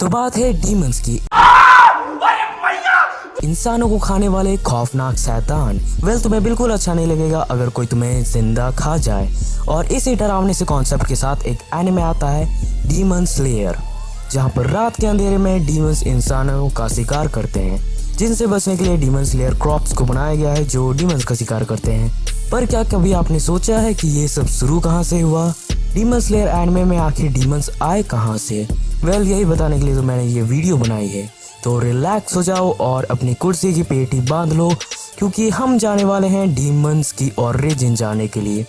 तो बात है डीमंस की, इंसानों को खाने वाले खौफनाक शैतान। तुम्हें बिल्कुल अच्छा नहीं लगेगा अगर कोई तुम्हें जिंदा खा जाए। और इसी डरावने से कॉन्सेप्ट के साथ एक एनिमे आता है डीमन स्लेयर, जहां पर रात के अंधेरे में डीमंस इंसानों का शिकार करते हैं, जिनसे बचने के लिए डीमन स्लेयर क्रॉप्स को बनाया गया है जो डीमंस का शिकार करते हैं। पर क्या कभी आपने सोचा है कि ये सब शुरू कहां से हुआ? डीमन स्लेयर एनिमे में आखिर डीमंस आए कहां से? यही बताने के लिए तो मैंने ये वीडियो बनाई है। तो रिलैक्स हो जाओ और अपनी कुर्सी की पेटी बांध लो, क्योंकि हम जाने वाले हैं डीमंस की ओरिजिन जाने के लिए।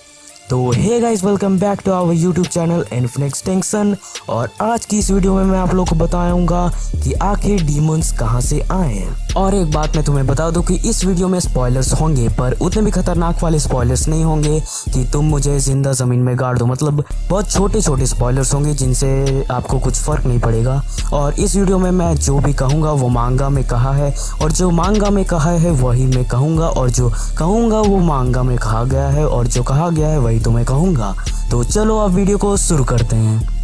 तो hey guys, welcome back to our YouTube channel infinite extension. और आज की इस वीडियो में मैं आप लोग को बताऊंगा कि आखिर डीमंस कहां से आए हैं। और एक बात मैं तुम्हें बता दूं कि इस वीडियो में स्पॉयलर्स होंगे, पर उतने भी खतरनाक वाले स्पॉयलर्स नहीं होंगे कि तुम मुझे जिंदा जमीन में गाड़ दो। मतलब बहुत छोटे छोटे स्पॉयलर्स होंगे जिनसे आपको कुछ फर्क नहीं पड़ेगा। और इस वीडियो में मैं जो भी कहूँगा वो मांगा में कहा है, और जो मांगा में कहा है वही मैं कहूँगा, और जो कहूँगा वो मांगा में कहा गया है, और जो कहा गया है वही तो मैं कहूँगा। तो चलो अब वीडियो को शुरू करते हैं।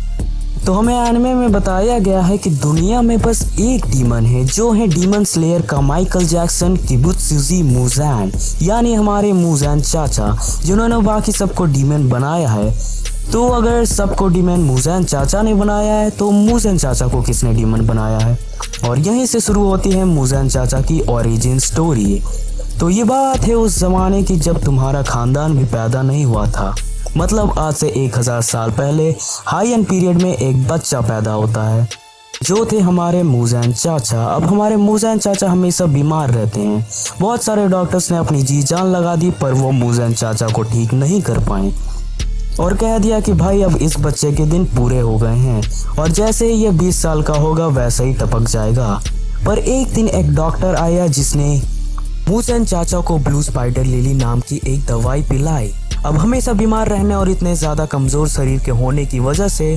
तो हमें एनिमे में बताया गया है कि दुनिया में बस एक डीमन है, जो है डीमन स्लेयर का माइकल जैक्सन किबुत्सुजी मुज़ान, यानी हमारे मुज़ान चाचा, जिन्होंने बाकी सबको डीमन बनाया है। तो अगर सबको डीमन मुज़ान चाचा ने बनाया है तो मुज़ान चाचा को किसने डीमन बनाया है? और यहीं से शुरू होती है मुज़ान चाचा की ओरिजिन स्टोरी। तो ये बात है उस जमाने की जब तुम्हारा खानदान भी पैदा नहीं हुआ था। मतलब आज से 1000 साल पहले हाइयन पीरियड में एक बच्चा पैदा होता है, जो थे हमारे मुज़ान चाचा। अब हमारे मुज़ान चाचा हमेशा बीमार रहते हैं। बहुत सारे डॉक्टर्स ने अपनी जी जान लगा दी, पर वो मुज़ान चाचा को ठीक नहीं कर पाए और कह दिया कि भाई अब इस बच्चे के दिन पूरे हो गए हैं, और जैसे ही ये 20 साल का होगा वैसे ही टपक जाएगा। पर एक दिन एक डॉक्टर आया जिसने मुज़ान चाचा को ब्लू स्पाइडर लिली नाम की एक दवाई पिलाई। अब हमेशा बीमार रहने और इतने ज़्यादा कमज़ोर शरीर के होने की वजह से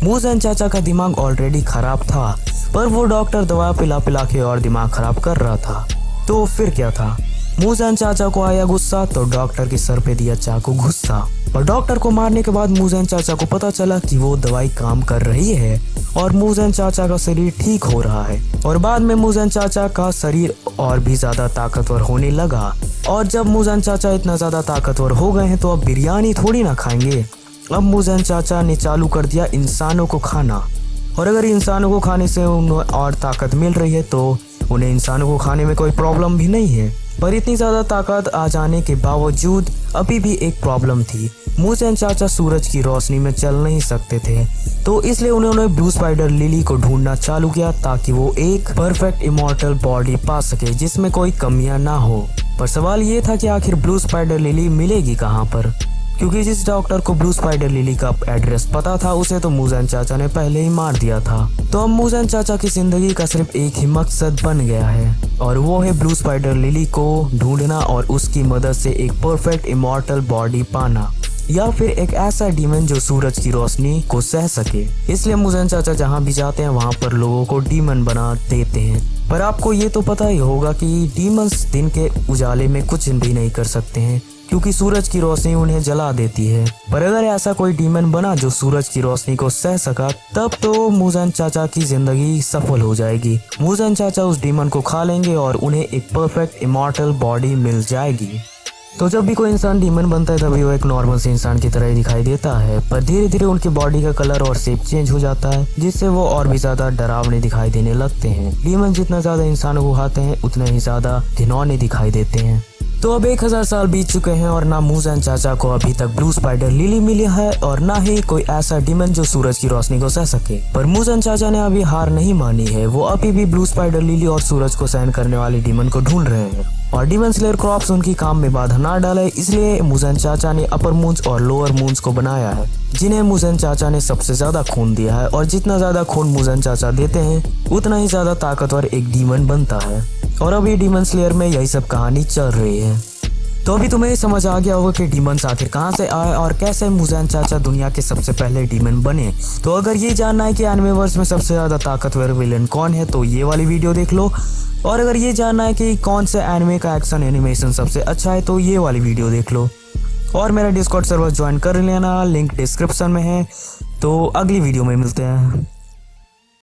मुज़ान चाचा का दिमाग ऑलरेडी ख़राब था, पर वो डॉक्टर दवा पिला पिला के और दिमाग ख़राब कर रहा था। तो फिर क्या था, मुज़ान चाचा को आया गुस्सा, तो डॉक्टर के सर पे दिया चाकू गुस्सा। और डॉक्टर को मारने के बाद मुज़ान चाचा को पता चला कि वो दवाई काम कर रही है और मुज़ान चाचा का शरीर ठीक हो रहा है। और बाद में मुज़ान चाचा का शरीर और भी ज़्यादा ताकतवर होने लगा। और जब मुज़ान चाचा इतना ज़्यादा ताकतवर हो गए हैं तो अब बिरयानी थोड़ी ना खाएंगे। अब मुज़ान चाचा ने चालू कर दिया इंसानों को खाना, और अगर इंसानों को खाने से उन्हें और ताकत मिल रही है तो उन्हें इंसानों को खाने में कोई प्रॉब्लम भी नहीं है। पर इतनी ज़्यादा ताकत आ जाने के बावजूद अभी भी एक प्रॉब्लम थी। मुज़ान चाचा सूरज की रोशनी में चल नहीं सकते थे, तो इसलिए उन्होंने ब्लू स्पाइडर लिली को ढूंढना चालू किया ताकि वो एक परफेक्ट इमॉर्टल बॉडी पा सके जिसमें कोई कमियां ना हो। पर सवाल ये था कि आखिर ब्लू स्पाइडर लिली मिलेगी कहाँ पर, क्योंकि जिस डॉक्टर को ब्लू स्पाइडर लिली का एड्रेस पता था उसे तो मुज़ान चाचा ने पहले ही मार दिया था। तो अब मुज़ान चाचा की जिंदगी का सिर्फ एक ही मकसद बन गया है, और वो है ब्लू स्पाइडर लिली को ढूंढना और उसकी मदद से एक परफेक्ट इमॉर्टल बॉडी पाना, या फिर एक ऐसा डीमन जो सूरज की रोशनी को सह सके। इसलिए मुज़ान चाचा जहाँ भी जाते हैं वहाँ पर लोगों को डीमन बना देते हैं। पर आपको ये तो पता ही होगा कि डीमंस दिन के उजाले में कुछ भी नहीं कर सकते हैं, क्योंकि सूरज की रोशनी उन्हें जला देती है। पर अगर ऐसा कोई डीमन बना जो सूरज की रोशनी को सह सका, तब तो मुज़ान चाचा की जिंदगी सफल हो जाएगी। मुज़ान चाचा उस डीमन को खा लेंगे और उन्हें एक परफेक्ट इमॉर्टल बॉडी मिल जाएगी। तो जब भी कोई इंसान डीमन बनता है तभी वो एक नॉर्मल से इंसान की तरह ही दिखाई देता है, पर धीरे धीरे उनकी बॉडी का कलर और शेप चेंज हो जाता है, जिससे वो और भी ज्यादा डरावने दिखाई देने लगते हैं। डीमन जितना ज्यादा इंसानों को खाते हैं उतने ही ज्यादा घिनौने दिखाई देते हैं। तो अब 1000 साल बीत चुके हैं और ना मुज़ान चाचा को अभी तक ब्लू स्पाइडर लिली मिली है, और ना ही कोई ऐसा डीमन जो सूरज की रोशनी को सह सके। पर मुज़ान चाचा ने अभी हार नहीं मानी है, वो अभी भी ब्लू स्पाइडर लिली और सूरज को सहन करने वाले डीमन को ढूंढ रहे हैं। और डीमन स्लेयर क्रॉप्स उनकी काम में बाधा ना डाले, इसलिए मुज़ान चाचा ने अपर मून्स और लोअर मून्स को बनाया है, जिन्हें मुज़ान चाचा ने सबसे ज्यादा खून दिया है। और जितना ज्यादा खून मुज़ान चाचा देते हैं उतना ही ज्यादा ताकतवर एक डीमन बनता है। और अभी डीमन स्लेयर में यही सब कहानी चल रही है। तो अभी तुम्हें समझ आ गया होगा कि डीमंस आखिर कहाँ से आए और कैसे मुज़ान चाचा दुनिया के सबसे पहले डीमन बने। तो अगर ये जानना है कि एनिमेवर्स में सबसे ज़्यादा ताकतवर विलन कौन है तो ये वाली वीडियो देख लो, और अगर ये जानना है कि कौन से एनिमे का एक्शन एनिमेशन सबसे अच्छा है तो ये वाली वीडियो देख लो। और मेरा डिस्कॉर्ड सर्वर ज्वाइन कर लेना, लिंक डिस्क्रिप्शन में है। तो अगली वीडियो में मिलते हैं।